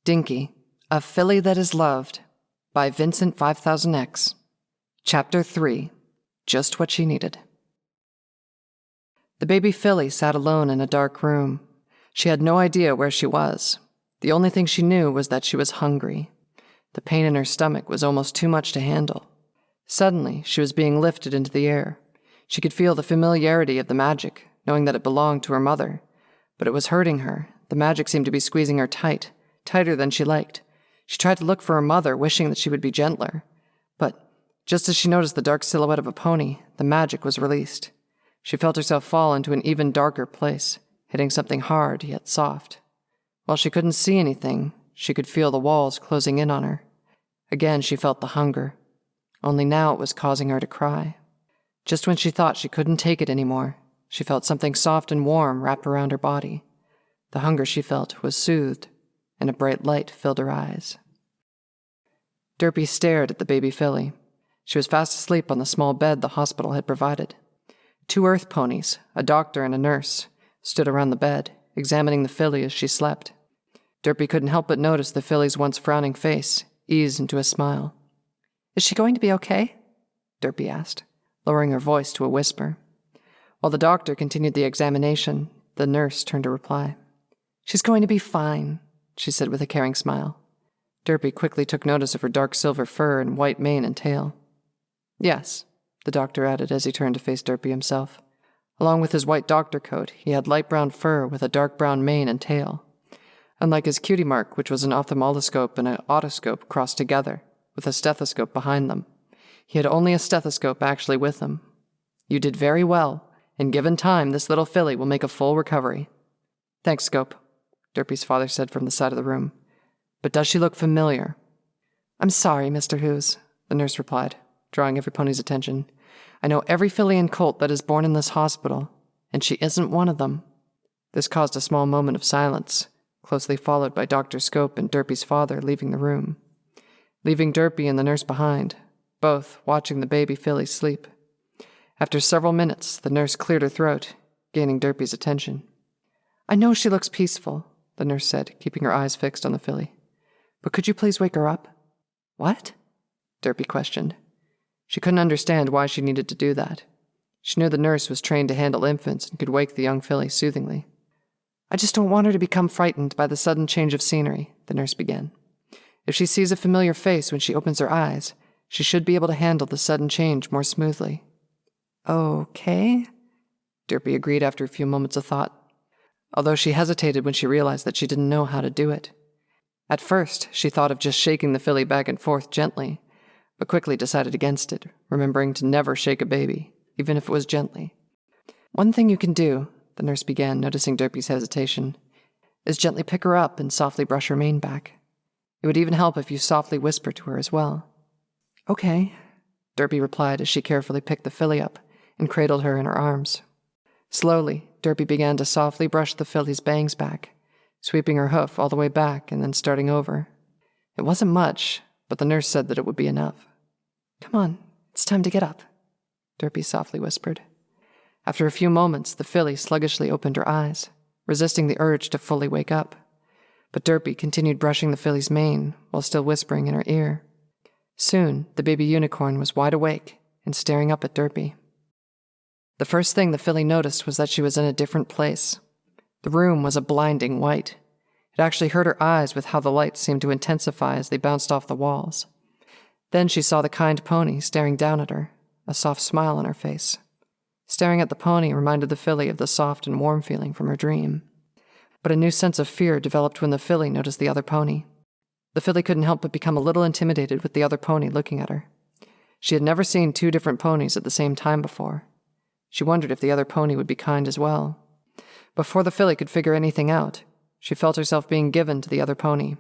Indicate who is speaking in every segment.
Speaker 1: Dinky, A Filly That Is Loved, by Vincent 5000X. Chapter 3, Just What She Needed. The baby filly sat alone in a dark room. She had no idea where she was. The only thing she knew was that she was hungry. The pain in her stomach was almost too much to handle. Suddenly, she was being lifted into the air. She could feel the familiarity of the magic, knowing that it belonged to her mother. But it was hurting her. The magic seemed to be squeezing her tight, tighter than she liked. She tried to look for her mother, wishing that she would be gentler. But just as she noticed the dark silhouette of a pony, the magic was released. She felt herself fall into an even darker place, hitting something hard yet soft. While she couldn't see anything, she could feel the walls closing in on her. Again, she felt the hunger. Only now it was causing her to cry. Just when she thought she couldn't take it anymore, she felt something soft and warm wrap around her body. The hunger she felt was soothed, and a bright light filled her eyes. Derpy stared at the baby filly. She was fast asleep on the small bed the hospital had provided. 2 earth ponies, a doctor and a nurse, stood around the bed, examining the filly as she slept. Derpy couldn't help but notice the filly's once frowning face ease into a smile. "Is she going to be okay?" Derpy asked, lowering her voice to a whisper. While the doctor continued the examination, the nurse turned to reply. "She's going to be fine," she said with a caring smile. Derpy quickly took notice of her dark silver fur and white mane and tail. "Yes," the doctor added as he turned to face Derpy himself. Along with his white doctor coat, he had light brown fur with a dark brown mane and tail. Unlike his cutie mark, which was an ophthalmoscope and an otoscope crossed together, with a stethoscope behind them, he had only a stethoscope actually with him. "You did very well, and given time, this little filly will make a full recovery." "Thanks, Scope," Derpy's father said from the side of the room. "But does she look familiar?" "I'm sorry, Mr. Hughes," the nurse replied, drawing every pony's attention. "I know every filly and colt that is born in this hospital, and she isn't one of them." This caused a small moment of silence, closely followed by Dr. Scope and Derpy's father leaving the room, leaving Derpy and the nurse behind, both watching the baby filly sleep. After several minutes, the nurse cleared her throat, gaining Derpy's attention. "I know she looks peaceful," the nurse said, keeping her eyes fixed on the filly. "But could you please wake her up?" "What?" Derpy questioned. She couldn't understand why she needed to do that. She knew the nurse was trained to handle infants and could wake the young filly soothingly. "I just don't want her to become frightened by the sudden change of scenery," the nurse began. "If she sees a familiar face when she opens her eyes, she should be able to handle the sudden change more smoothly." "Okay," Derpy agreed after a few moments of thought, although she hesitated when she realized that she didn't know how to do it. At first, she thought of just shaking the filly back and forth gently, but quickly decided against it, remembering to never shake a baby, even if it was gently. "One thing you can do," the nurse began, noticing Derpy's hesitation, "is gently pick her up and softly brush her mane back. It would even help if you softly whisper to her as well." "Okay," Derpy replied as she carefully picked the filly up and cradled her in her arms. Slowly, Derpy began to softly brush the filly's bangs back, sweeping her hoof all the way back and then starting over. It wasn't much, but the nurse said that it would be enough. "Come on, it's time to get up," Derpy softly whispered. After a few moments, the filly sluggishly opened her eyes, resisting the urge to fully wake up. But Derpy continued brushing the filly's mane while still whispering in her ear. Soon, the baby unicorn was wide awake and staring up at Derpy. The first thing the filly noticed was that she was in a different place. The room was a blinding white. It actually hurt her eyes with how the light seemed to intensify as they bounced off the walls. Then she saw the kind pony staring down at her, a soft smile on her face. Staring at the pony reminded the filly of the soft and warm feeling from her dream. But a new sense of fear developed when the filly noticed the other pony. The filly couldn't help but become a little intimidated with the other pony looking at her. She had never seen 2 different ponies at the same time before. She wondered if the other pony would be kind as well. Before the filly could figure anything out, she felt herself being given to the other pony.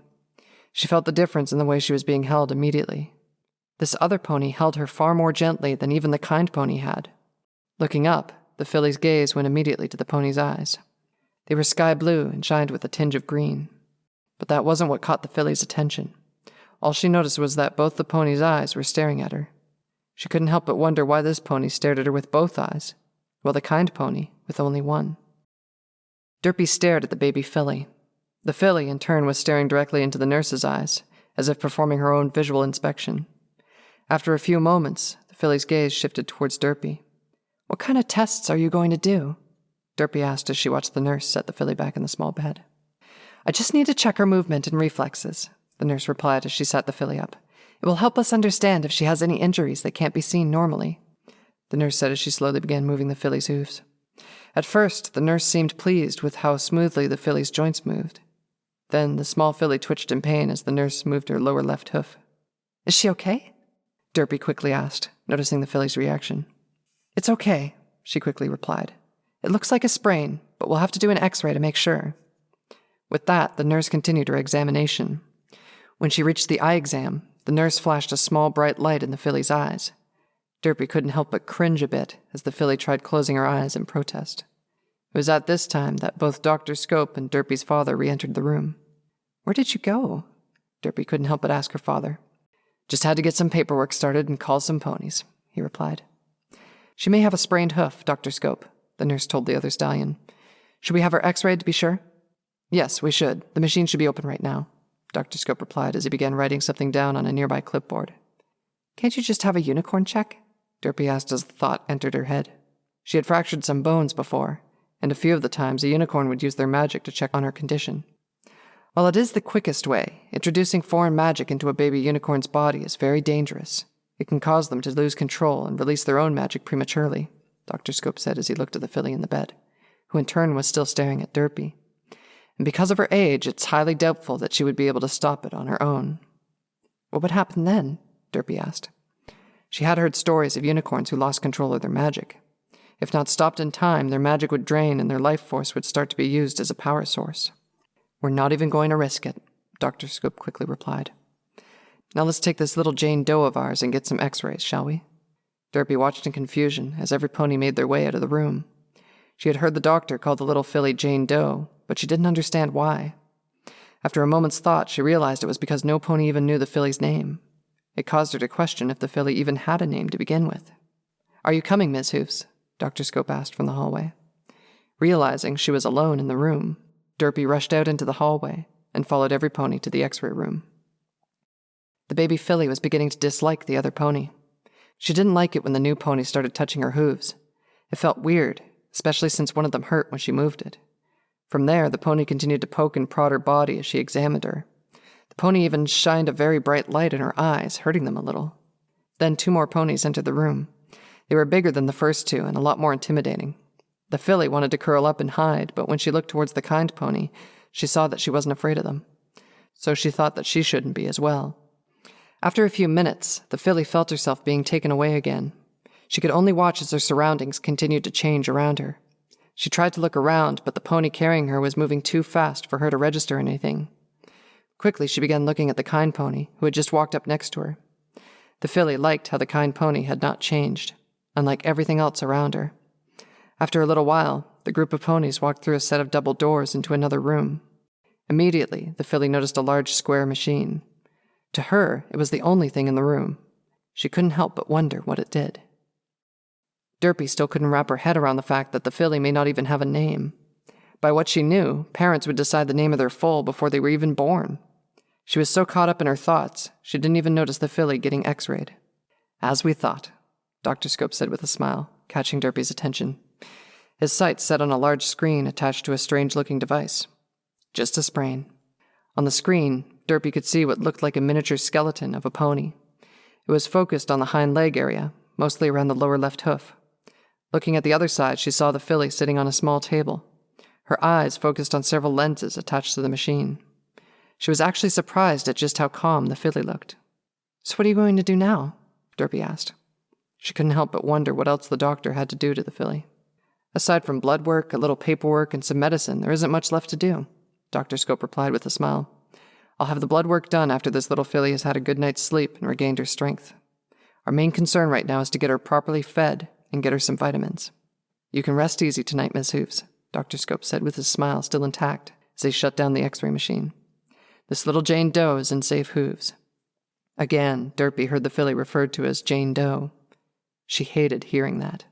Speaker 1: She felt the difference in the way she was being held immediately. This other pony held her far more gently than even the kind pony had. Looking up, the filly's gaze went immediately to the pony's eyes. They were sky blue and shined with a tinge of green. But that wasn't what caught the filly's attention. All she noticed was that both the pony's eyes were staring at her. She couldn't help but wonder why this pony stared at her with both eyes, while the kind pony with only one. Derpy stared at the baby filly. The filly, in turn, was staring directly into the nurse's eyes, as if performing her own visual inspection. After a few moments, the filly's gaze shifted towards Derpy. "What kind of tests are you going to do?" Derpy asked as she watched the nurse set the filly back in the small bed. "I just need to check her movement and reflexes," the nurse replied as she sat the filly up. "It will help us understand if she has any injuries that can't be seen normally," the nurse said as she slowly began moving the filly's hooves. At first, the nurse seemed pleased with how smoothly the filly's joints moved. Then the small filly twitched in pain as the nurse moved her lower left hoof. "Is she okay?" Derpy quickly asked, noticing the filly's reaction. "It's okay," she quickly replied. "It looks like a sprain, but we'll have to do an x-ray to make sure." With that, the nurse continued her examination. When she reached the eye exam, the nurse flashed a small bright light in the filly's eyes. Derpy couldn't help but cringe a bit as the filly tried closing her eyes in protest. It was at this time that both Dr. Scope and Derpy's father re-entered the room. "Where did you go?" Derpy couldn't help but ask her father. "Just had to get some paperwork started and call some ponies," he replied. "She may have a sprained hoof, Dr. Scope," the nurse told the other stallion. "Should we have her x-rayed to be sure?" "Yes, we should. The machine should be open right now," Dr. Scope replied as he began writing something down on a nearby clipboard. "Can't you just have a unicorn check?" Derpy asked as the thought entered her head. She had fractured some bones before, and a few of the times a unicorn would use their magic to check on her condition. While it is the quickest way, introducing foreign magic into a baby unicorn's body is very dangerous. It can cause them to lose control and release their own magic prematurely, Dr. Scope said as he looked at the filly in the bed, who in turn was still staring at Derpy. And because of her age, it's highly doubtful that she would be able to stop it on her own. "What would happen then?" Derpy asked. She had heard stories of unicorns who lost control of their magic. If not stopped in time, their magic would drain and their life force would start to be used as a power source. "We're not even going to risk it," Dr. Scope quickly replied. "Now let's take this little Jane Doe of ours and get some x-rays, shall we?" Derpy watched in confusion as every pony made their way out of the room. She had heard the doctor call the little filly Jane Doe, but she didn't understand why. After a moment's thought, she realized it was because no pony even knew the filly's name. It caused her to question if the filly even had a name to begin with. "Are you coming, Ms. Hoofs?" Dr. Scope asked from the hallway. Realizing she was alone in the room, Derpy rushed out into the hallway and followed every pony to the x-ray room. The baby filly was beginning to dislike the other pony. She didn't like it when the new pony started touching her hooves. It felt weird, especially since one of them hurt when she moved it. From there, the pony continued to poke and prod her body as she examined her. The pony even shined a very bright light in her eyes, hurting them a little. Then 2 more ponies entered the room. They were bigger than the first 2 and a lot more intimidating. The filly wanted to curl up and hide, but when she looked towards the kind pony, she saw that she wasn't afraid of them. So she thought that she shouldn't be as well. After a few minutes, the filly felt herself being taken away again. She could only watch as her surroundings continued to change around her. She tried to look around, but the pony carrying her was moving too fast for her to register anything. Quickly, she began looking at the kind pony, who had just walked up next to her. The filly liked how the kind pony had not changed, unlike everything else around her. After a little while, the group of ponies walked through a set of double doors into another room. Immediately, the filly noticed a large square machine. To her, it was the only thing in the room. She couldn't help but wonder what it did. Derpy still couldn't wrap her head around the fact that the filly may not even have a name. By what she knew, parents would decide the name of their foal before they were even born. She was so caught up in her thoughts, she didn't even notice the filly getting x-rayed. "As we thought," Dr. Scope said with a smile, catching Derpy's attention. His sights set on a large screen attached to a strange-looking device. Just a sprain. On the screen, Derpy could see what looked like a miniature skeleton of a pony. It was focused on the hind leg area, mostly around the lower left hoof. Looking at the other side, she saw the filly sitting on a small table. Her eyes focused on several lenses attached to the machine. She was actually surprised at just how calm the filly looked. "So what are you going to do now?" Derpy asked. She couldn't help but wonder what else the doctor had to do to the filly. "Aside from blood work, a little paperwork, and some medicine, there isn't much left to do," Dr. Scope replied with a smile. "I'll have the blood work done after this little filly has had a good night's sleep and regained her strength. Our main concern right now is to get her properly fed and get her some vitamins. You can rest easy tonight, Ms. Hoofs," Dr. Scope said with his smile still intact as they shut down the x-ray machine. "This little Jane Doe is in safe hooves." Again, Derpy heard the filly referred to as Jane Doe. She hated hearing that.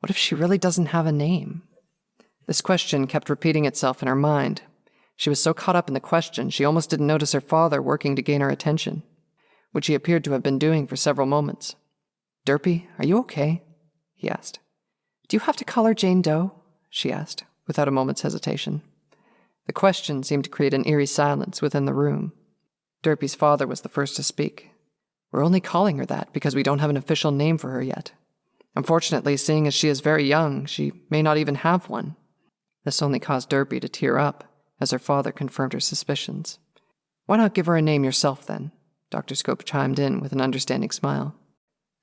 Speaker 1: What if she really doesn't have a name? This question kept repeating itself in her mind. She was so caught up in the question, she almost didn't notice her father working to gain her attention, which he appeared to have been doing for several moments. "Derpy, are you okay?" he asked. "Do you have to call her Jane Doe?" she asked, without a moment's hesitation. The question seemed to create an eerie silence within the room. Derpy's father was the first to speak. "We're only calling her that because we don't have an official name for her yet. Unfortunately, seeing as she is very young, she may not even have one." This only caused Derpy to tear up, as her father confirmed her suspicions. "Why not give her a name yourself, then?" Dr. Scope chimed in with an understanding smile.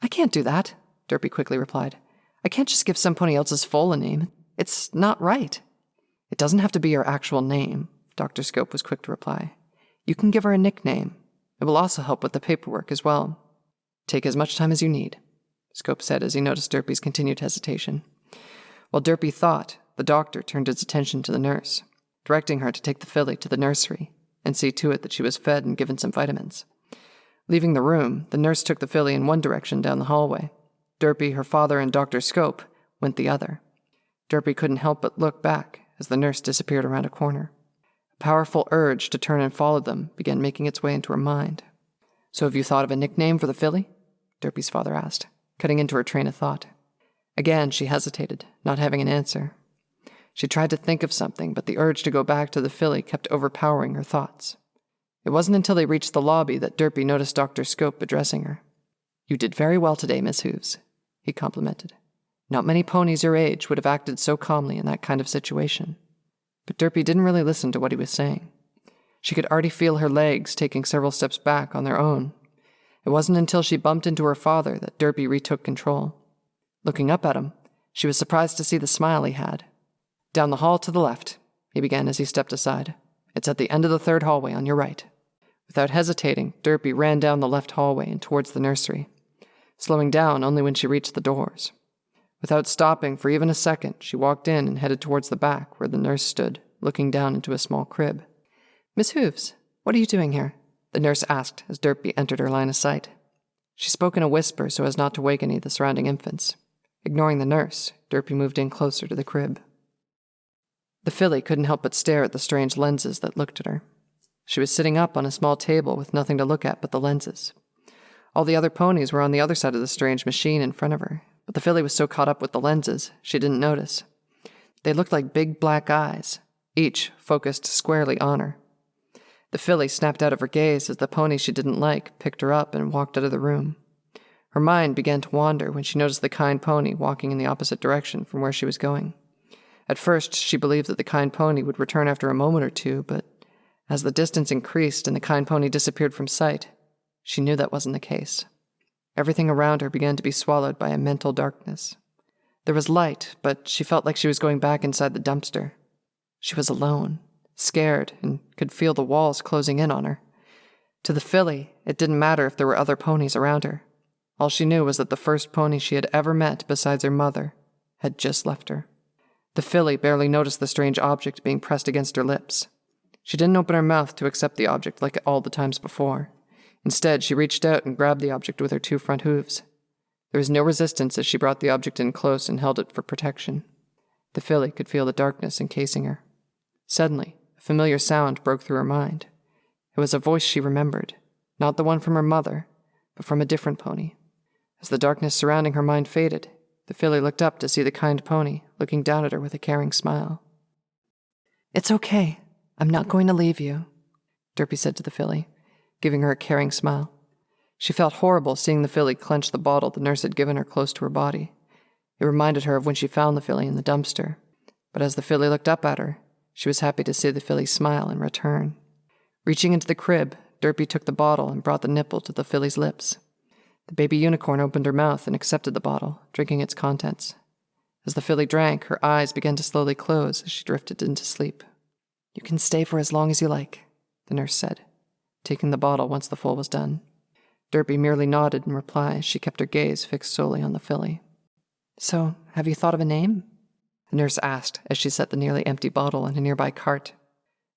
Speaker 1: "I can't do that," Derpy quickly replied. "I can't just give somebody else's foal a name. It's not right." "It doesn't have to be her actual name," Dr. Scope was quick to reply. "You can give her a nickname. It will also help with the paperwork as well. Take as much time as you need," Scope said as he noticed Derpy's continued hesitation. While Derpy thought, the doctor turned his attention to the nurse, directing her to take the filly to the nursery and see to it that she was fed and given some vitamins. Leaving the room, the nurse took the filly in one direction down the hallway. Derpy, her father, and Dr. Scope went the other. Derpy couldn't help but look back as the nurse disappeared around a corner. A powerful urge to turn and follow them began making its way into her mind. "So have you thought of a nickname for the filly?" Derpy's father asked, cutting into her train of thought. Again, she hesitated, not having an answer. She tried to think of something, but the urge to go back to the filly kept overpowering her thoughts. It wasn't until they reached the lobby that Derpy noticed Dr. Scope addressing her. "You did very well today, Miss Hooves," he complimented. "Not many ponies your age would have acted so calmly in that kind of situation." But Derpy didn't really listen to what he was saying. She could already feel her legs taking several steps back on their own. It wasn't until she bumped into her father that Derpy retook control. Looking up at him, she was surprised to see the smile he had. "Down the hall to the left," he began as he stepped aside. "It's at the end of the third hallway on your right." Without hesitating, Derpy ran down the left hallway and towards the nursery, slowing down only when she reached the doors. Without stopping for even a second, she walked in and headed towards the back where the nurse stood, looking down into a small crib. "Miss Hooves, what are you doing here?" the nurse asked as Derpy entered her line of sight. She spoke in a whisper so as not to wake any of the surrounding infants. Ignoring the nurse, Derpy moved in closer to the crib. The filly couldn't help but stare at the strange lenses that looked at her. She was sitting up on a small table with nothing to look at but the lenses. All the other ponies were on the other side of the strange machine in front of her, but the filly was so caught up with the lenses, she didn't notice. They looked like big black eyes, each focused squarely on her. The filly snapped out of her gaze as the pony she didn't like picked her up and walked out of the room. Her mind began to wander when she noticed the kind pony walking in the opposite direction from where she was going. At first, she believed that the kind pony would return after a moment or two, but as the distance increased and the kind pony disappeared from sight, she knew that wasn't the case. Everything around her began to be swallowed by a mental darkness. There was light, but she felt like she was going back inside the dumpster. She was alone, scared, and could feel the walls closing in on her. To the filly, it didn't matter if there were other ponies around her. All she knew was that the first pony she had ever met besides her mother had just left her. The filly barely noticed the strange object being pressed against her lips. She didn't open her mouth to accept the object like all the times before. Instead, she reached out and grabbed the object with her two front hooves. There was no resistance as she brought the object in close and held it for protection. The filly could feel the darkness encasing her. Suddenly, a familiar sound broke through her mind. It was a voice she remembered, not the one from her mother, but from a different pony. As the darkness surrounding her mind faded, the filly looked up to see the kind pony looking down at her with a caring smile. "It's okay. I'm not going to leave you," Derpy said to the filly, giving her a caring smile. She felt horrible seeing the filly clench the bottle the nurse had given her close to her body. It reminded her of when she found the filly in the dumpster. But as the filly looked up at her, she was happy to see the filly smile in return. Reaching into the crib, Derpy took the bottle and brought the nipple to the filly's lips. The baby unicorn opened her mouth and accepted the bottle, drinking its contents. As the filly drank, her eyes began to slowly close as she drifted into sleep. "You can stay for as long as you like," the nurse said, taking the bottle once the full was done. Derpy merely nodded in reply as she kept her gaze fixed solely on the filly. "So, have you thought of a name?" the nurse asked as she set the nearly empty bottle in a nearby cart.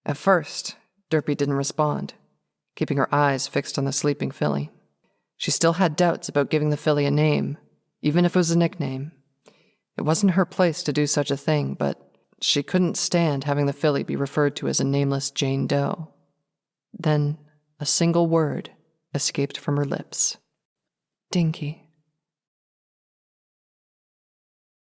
Speaker 1: At first, Derpy didn't respond, keeping her eyes fixed on the sleeping filly. She still had doubts about giving the filly a name, even if it was a nickname. It wasn't her place to do such a thing, but she couldn't stand having the filly be referred to as a nameless Jane Doe. Then a single word escaped from her lips. Dinky.